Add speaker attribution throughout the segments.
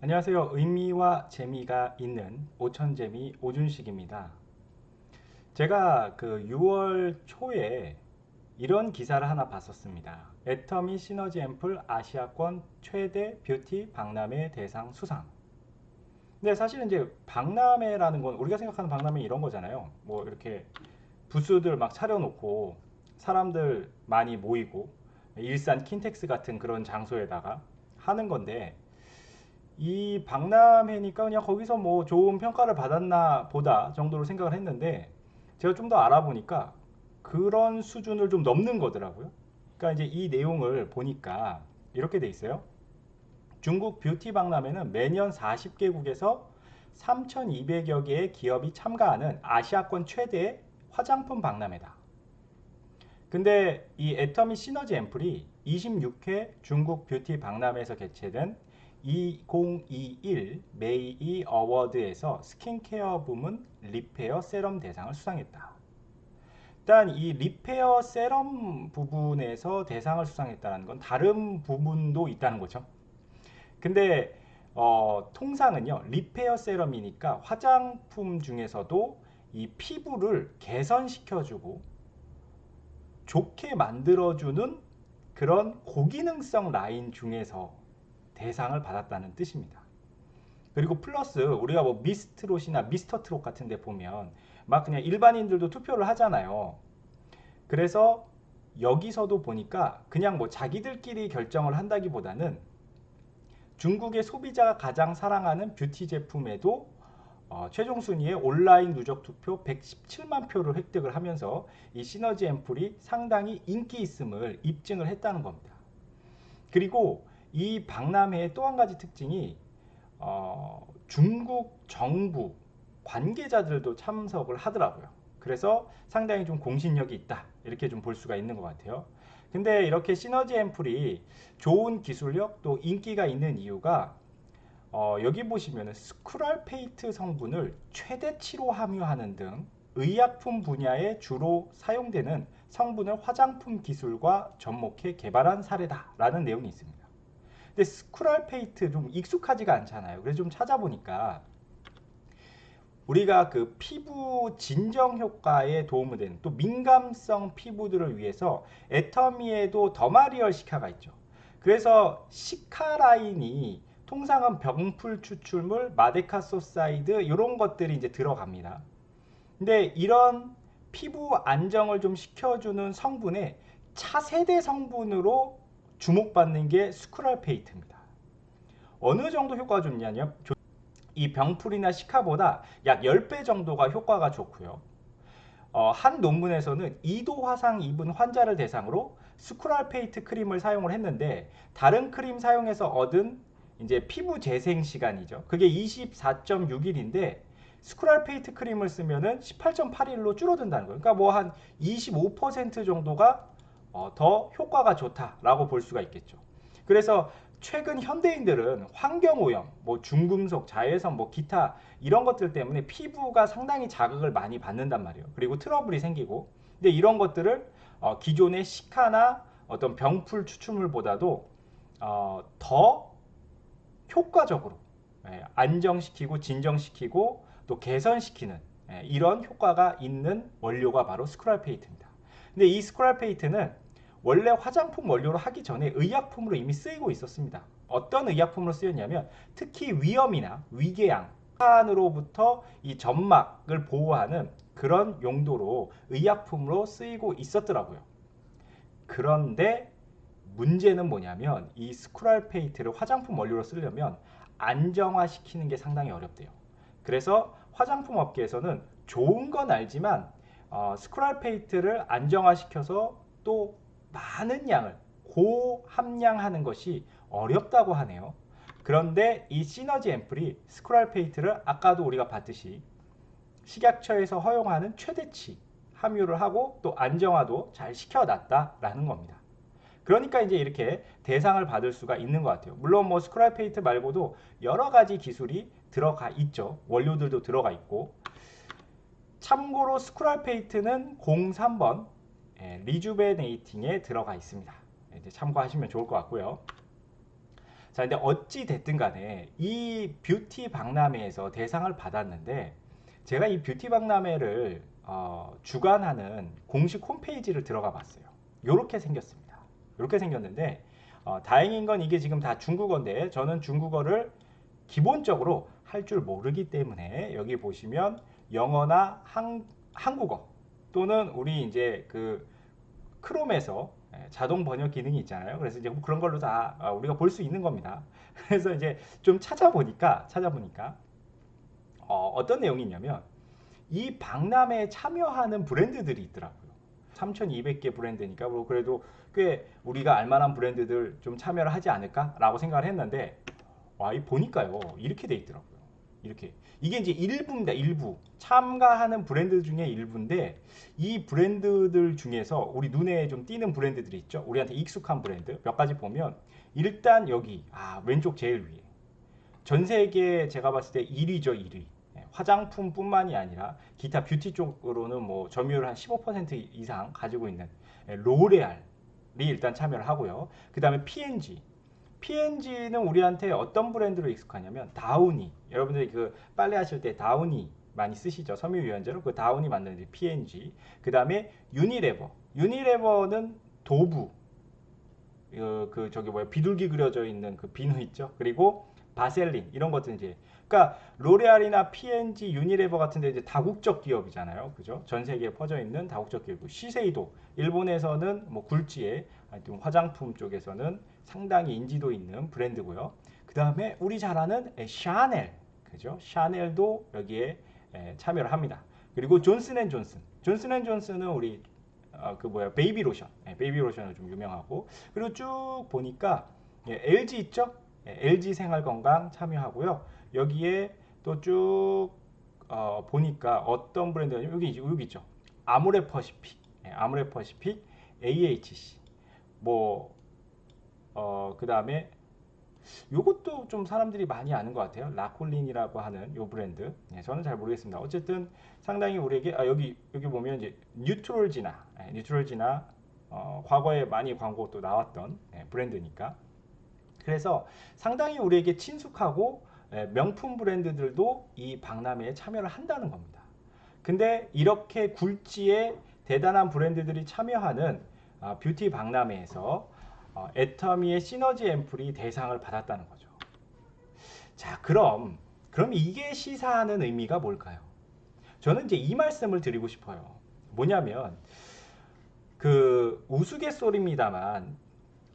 Speaker 1: 안녕하세요. 의미와 재미가 있는 오천재미 오준식입니다. 제가 그 6월 초에 이런 기사를 하나 봤었습니다. 애터미 시너지 앰플 아시아권 최대 뷰티 박람회 대상 수상. 근데 사실은 이제 박람회라는 건 우리가 생각하는 박람회 이런 거잖아요. 뭐 이렇게 부스들 막 차려놓고 사람들 많이 모이고 일산 킨텍스 같은 그런 장소에다가 하는 건데, 이 박람회니까 그냥 거기서 뭐 좋은 평가를 받았나 보다 정도로 생각을 했는데, 제가 좀 더 알아보니까 그런 수준을 좀 넘는 거더라고요. 그러니까 이제 이 내용을 보니까 이렇게 돼 있어요. 중국 뷰티 박람회는 매년 40개국에서 3,200여 개의 기업이 참가하는 아시아권 최대의 화장품 박람회다. 근데 이 애터미 시너지 앰플이 26회 중국 뷰티 박람회에서 개최된 2021 메이 어워드에서 스킨케어 부문 리페어 세럼 대상을 수상했다. 일단 이 리페어 세럼 부분에서 대상을 수상했다는 건 다른 부분도 있다는 거죠. 근데 통상은요, 리페어 세럼이니까 화장품 중에서도 이 피부를 개선시켜주고 좋게 만들어주는 그런 고기능성 라인 중에서 대상을 받았다는 뜻입니다. 그리고 플러스 우리가 뭐 미스트롯이나 미스터트롯 같은 데 보면 막 그냥 일반인들도 투표를 하잖아요. 그래서 여기서도 보니까 그냥 뭐 자기들끼리 결정을 한다기보다는 중국의 소비자가 가장 사랑하는 뷰티 제품에도 최종 순위에 온라인 누적 투표 117만 표를 획득을 하면서 이 시너지 앰플이 상당히 인기 있음을 입증을 했다는 겁니다. 그리고 이 박람회의 또 한 가지 특징이 중국 정부 관계자들도 참석을 하더라고요. 그래서 상당히 좀 공신력이 있다, 이렇게 좀 볼 수가 있는 것 같아요. 근데 이렇게 시너지 앰플이 좋은 기술력 또 인기가 있는 이유가 여기 보시면 스크랄페이트 성분을 최대치로 함유하는 등 의약품 분야에 주로 사용되는 성분을 화장품 기술과 접목해 개발한 사례다라는 내용이 있습니다. 근데 스크랄페이트 좀 익숙하지가 않잖아요. 그래서 좀 찾아보니까 우리가 그 피부 진정 효과에 도움을 되는 또 민감성 피부들을 위해서 애터미에도 더마리얼 시카가 있죠. 그래서 시카 라인이 통상은 병풀 추출물, 마데카소사이드 이런 것들이 이제 들어갑니다. 근데 이런 피부 안정을 좀 시켜주는 성분의 차세대 성분으로 주목받는 게 스크랄페이트입니다. 어느 정도 효과가 좋냐면 이 병풀이나 시카보다 약 10배 정도가 효과가 좋고요. 한 논문에서는 2도 화상 입은 환자를 대상으로 스크랄페이트 크림을 사용을 했는데, 다른 크림 사용해서 얻은 이제 피부 재생 시간이죠. 그게 24.6일인데 스크랄페이트 크림을 쓰면은 18.8일로 줄어든다는 거예요. 그러니까 뭐 한 25% 정도가 더 효과가 좋다라고 볼 수가 있겠죠. 그래서 최근 현대인들은 환경오염, 뭐 중금속, 자외선, 뭐 기타 이런 것들 때문에 피부가 상당히 자극을 많이 받는단 말이에요. 그리고 트러블이 생기고. 근데 이런 것들을 기존의 시카나 어떤 병풀 추출물보다도 더 효과적으로 안정시키고 진정시키고 또 개선시키는 이런 효과가 있는 원료가 바로 스크랄페이트입니다. 근데 이 스크랄페이트는 원래 화장품 원료로 하기 전에 의약품으로 이미 쓰이고 있었습니다. 어떤 의약품으로 쓰였냐면 특히 위염이나 위궤양, 으로부터 이 점막을 보호하는 그런 용도로 의약품으로 쓰이고 있었더라고요. 그런데 문제는 뭐냐면 이 스크랄페이트를 화장품 원료로 쓰려면 안정화시키는 게 상당히 어렵대요. 그래서 화장품 업계에서는 좋은 건 알지만 스크랄페이트를 안정화시켜서 또 많은 양을 고함량하는 것이 어렵다고 하네요. 그런데 이 시너지 앰플이 스크랄페이트를 아까도 우리가 봤듯이 식약처에서 허용하는 최대치 함유를 하고 또 안정화도 잘 시켜놨다라는 겁니다. 그러니까 이제 이렇게 대상을 받을 수가 있는 것 같아요. 물론 뭐 스크랄페이트 말고도 여러 가지 기술이 들어가 있죠. 원료들도 들어가 있고. 참고로 스크랄페이트는 03번 리주베네이팅에 들어가 있습니다. 이제 참고하시면 좋을 것 같고요. 자, 근데 어찌 됐든 간에 이 뷰티 박람회에서 대상을 받았는데 제가 이 뷰티 박람회를 주관하는 공식 홈페이지를 들어가 봤어요. 요렇게 생겼습니다. 요렇게 생겼는데 다행인 건 이게 지금 다 중국어인데 저는 중국어를 기본적으로 할 줄 모르기 때문에 여기 보시면 영어나 한국어 또는 우리 이제 그 크롬에서 자동 번역 기능이 있잖아요. 그래서 이제 그런 걸로 다 우리가 볼 수 있는 겁니다. 그래서 이제 좀 찾아보니까 어떤 내용이 있냐면 이 박람회에 참여하는 브랜드들이 있더라고요. 3,200개 브랜드니까 뭐 그래도 꽤 우리가 알만한 브랜드들 좀 참여를 하지 않을까라고 생각을 했는데 이 보니까요 이렇게 돼 있더라고요. 이렇게 이게 이제 일부입니다. 일부 참가하는 브랜드 중에 일부인데 이 브랜드들 중에서 우리 눈에 좀 띄는 브랜드들이 있죠. 우리한테 익숙한 브랜드 몇 가지 보면 일단 여기 왼쪽 제일 위에 전 세계 제가 봤을 때 1위죠. 1위. 화장품뿐만이 아니라 기타 뷰티 쪽으로는 뭐 점유율 한 15% 이상 가지고 있는 로레알이 일단 참여를 하고요. 그 다음에 P&G는 우리한테 어떤 브랜드로 익숙하냐면 다우니. 여러분들이 그 빨래 하실 때 다우니 많이 쓰시죠. 섬유유연제로 그 다우니 만드는 P&G. 그 다음에 유니레버는 도부. 그 저기 뭐야 비둘기 그려져 있는 그 비누 있죠. 그리고 바셀린 이런 것들 이제 그러니까 로레알이나 P&G, 유니레버 같은 데 이제 다국적 기업이잖아요. 그죠? 전 세계에 퍼져 있는 다국적 기업이고 시세이도 일본에서는 뭐 굴지에 하여튼 화장품 쪽에서는 상당히 인지도 있는 브랜드고요. 그다음에 우리 잘 아는 샤넬. 그죠? 샤넬도 여기에 참여를 합니다. 그리고 존슨앤존슨은 우리 그 뭐야 베이비 로션. 베이비 로션은 좀 유명하고 그리고 쭉 보니까 LG 있죠? LG 생활건강 참여하고요. 여기에 또 쭉 보니까 어떤 브랜드가 여기 있죠. 아모레퍼시픽, AHC. 뭐 그 다음에 요것도 좀 사람들이 많이 아는 것 같아요. 라콜린이라고 하는 요 브랜드. 저는 잘 모르겠습니다. 어쨌든 상당히 우리에게 여기 보면 이제 뉴트롤지나 과거에 많이 광고 또 나왔던 브랜드니까. 그래서 상당히 우리에게 친숙하고 명품 브랜드들도 이 박람회에 참여를 한다는 겁니다. 근데 이렇게 굴지의 대단한 브랜드들이 참여하는 뷰티 박람회에서 애터미의 시너지 앰플이 대상을 받았다는 거죠. 자, 그럼 이게 시사하는 의미가 뭘까요? 저는 이제 이 말씀을 드리고 싶어요. 뭐냐면 그 우스갯소리입니다만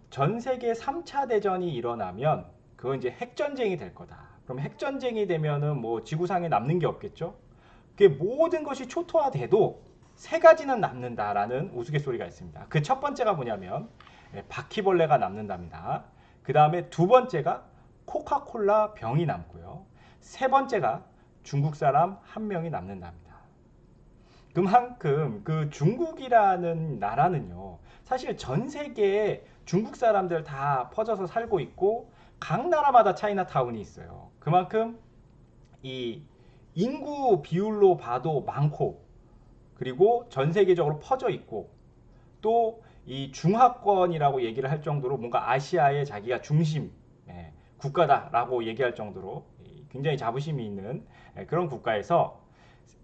Speaker 1: 전 세계 3차 대전이 일어나면 그건 이제 핵전쟁이 될 거다. 그럼 핵전쟁이 되면은 뭐 지구상에 남는 게 없겠죠? 그 모든 것이 초토화돼도 세 가지는 남는다라는 우스갯소리가 있습니다. 그 첫 번째가 뭐냐면 바퀴벌레가 남는답니다. 그 다음에 두 번째가 코카콜라 병이 남고요. 세 번째가 중국 사람 한 명이 남는답니다. 그만큼 그 중국이라는 나라는요, 사실 전 세계에 중국 사람들 다 퍼져서 살고 있고 각 나라마다 차이나타운이 있어요. 그만큼 이 인구 비율로 봐도 많고 그리고 전 세계적으로 퍼져 있고 또 이 중하권이라고 얘기를 할 정도로 뭔가 아시아의 자기가 중심 국가다라고 얘기할 정도로 굉장히 자부심이 있는 그런 국가에서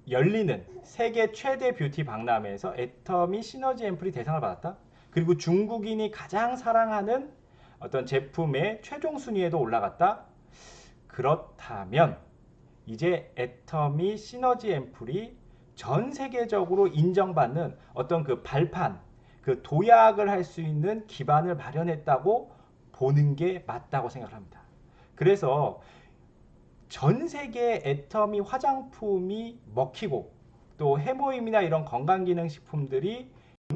Speaker 1: 열리는 세계 최대 뷰티 박람회에서 애터미 시너지 앰플이 대상을 받았다. 그리고 중국인이 가장 사랑하는 어떤 제품의 최종 순위에도 올라갔다. 그렇다면 이제 애터미 시너지 앰플이 전 세계적으로 인정받는 어떤 그 발판, 그 도약을 할 수 있는 기반을 마련했다고 보는 게 맞다고 생각합니다. 그래서 전 세계 애터미 화장품이 먹히고 또 해모임이나 이런 건강기능식품들이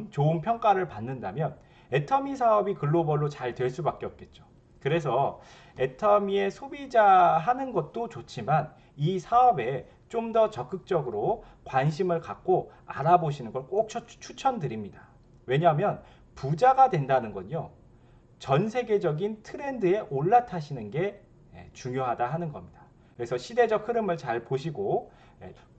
Speaker 1: 좋은 평가를 받는다면 애터미 사업이 글로벌로 잘 될 수밖에 없겠죠. 그래서 애터미의 소비자 하는 것도 좋지만 이 사업에 좀 더 적극적으로 관심을 갖고 알아보시는 걸 꼭 추천드립니다. 왜냐하면 부자가 된다는 건요, 전 세계적인 트렌드에 올라타시는 게 중요하다 하는 겁니다. 그래서 시대적 흐름을 잘 보시고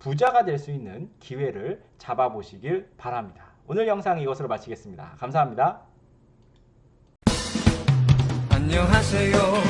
Speaker 1: 부자가 될 수 있는 기회를 잡아보시길 바랍니다. 오늘 영상 이것으로 마치겠습니다. 감사합니다.
Speaker 2: 안녕하세요.